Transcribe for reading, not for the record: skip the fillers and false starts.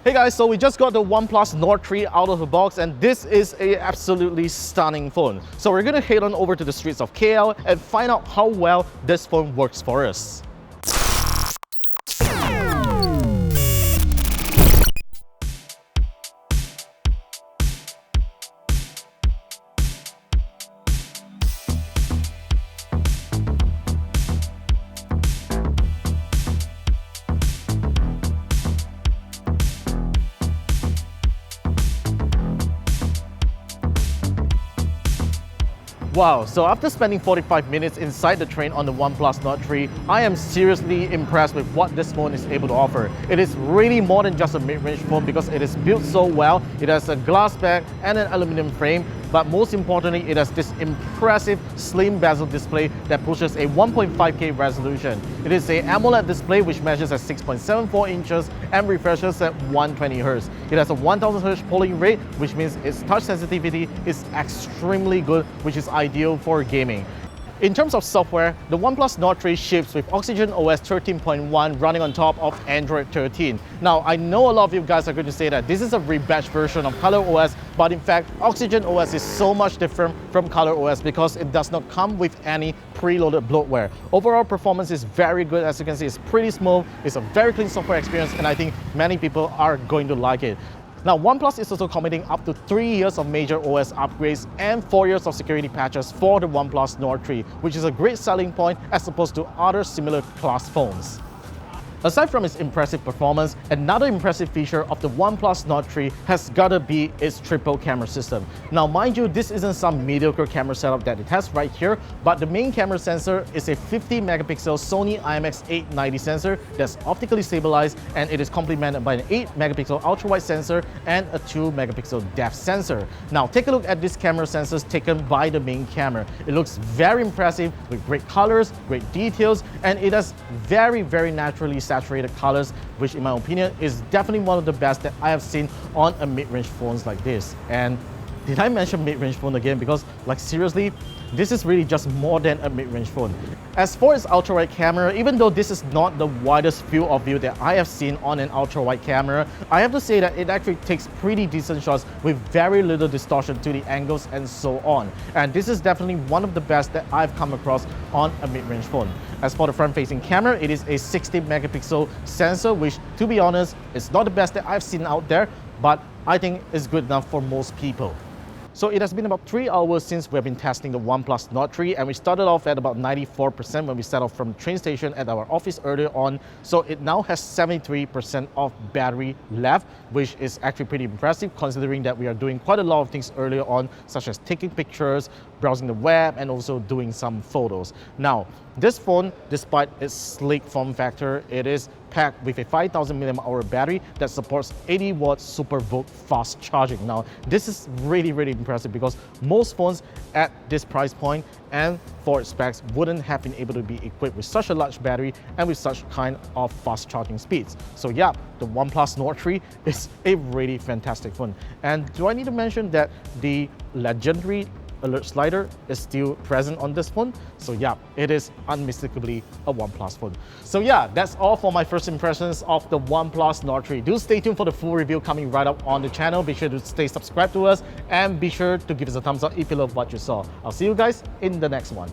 Hey guys, so we just got the OnePlus Nord 3 out of the box, and this is a absolutely stunning phone. So we're gonna head on over to the streets of KL and find out how well this phone works for us. Wow, so after spending 45 minutes inside the train on the OnePlus Nord 3, I am seriously impressed with what this phone is able to offer. It is really more than just a mid-range phone because it is built so well. It has a glass back and an aluminum frame, but most importantly, it has this impressive slim bezel display that pushes a 1.5K resolution. It is a AMOLED display which measures at 6.74 inches and refreshes at 120Hz. It has a 1000Hz polling rate, which means its touch sensitivity is extremely good, which is ideal for gaming. In terms of software, the OnePlus Nord 3 ships with OXYGENOS 13.1 running on top of Android 13. Now, I know a lot of you guys are going to say that this is a rebadged version of ColorOS, but in fact, OXYGENOS is so much different from ColorOS because it does not come with any preloaded bloatware. Overall performance is very good. As you can see, it's pretty smooth, it's a very clean software experience, and I think many people are going to like it. Now, OnePlus is also committing up to 3 years of major OS upgrades and 4 years of security patches for the OnePlus Nord 3, which is a great selling point as opposed to other similar class phones. Aside from its impressive performance, another impressive feature of the OnePlus Nord 3 has gotta be its triple camera system. Now mind you, this isn't some mediocre camera setup that it has right here, but the main camera sensor is a 50 megapixel Sony IMX890 sensor that's optically stabilized, and it is complemented by an 8 megapixel ultra-wide sensor and a 2 megapixel depth sensor. Now take a look at these camera sensors taken by the main camera. It looks very impressive with great colors, great details, and it has very naturally saturated colors, which in my opinion is definitely one of the best that I have seen on a mid-range phones like this. And did I mention mid-range phone again? Because like seriously, this is really just more than a mid-range phone. As for its ultra-wide camera, even though this is not the widest field of view that I have seen on an ultra-wide camera, I have to say that it actually takes pretty decent shots with very little distortion to the angles and so on. And this is definitely one of the best that I've come across on a mid-range phone. As for the front-facing camera, it is a 60 megapixel sensor, which to be honest, is not the best that I've seen out there, but I think it's good enough for most people. So it has been about 3 hours since we have been testing the OnePlus Nord 3, and we started off at about 94% when we set off from the train station at our office earlier on. So it now has 73% of battery left, which is actually pretty impressive considering that we are doing quite a lot of things earlier on, such as taking pictures, browsing the web, and also doing some photos. Now, this phone, despite its sleek form factor, it is packed with a 5000 mAh battery that supports 80 watt SUPERVOOC fast charging. Now, this is really impressive because most phones at this price point and for its specs wouldn't have been able to be equipped with such a large battery and with such kind of fast charging speeds. So yeah, the OnePlus Nord 3 is a really fantastic phone. And do I need to mention that the legendary alert slider is still present on this phone? So yeah, it is unmistakably a OnePlus phone. So yeah, that's all for my first impressions of the OnePlus Nord 3. Do stay tuned for the full review coming right up on the channel. Be sure to stay subscribed to us and be sure to give us a thumbs up if you love what you saw. I'll see you guys in the next one.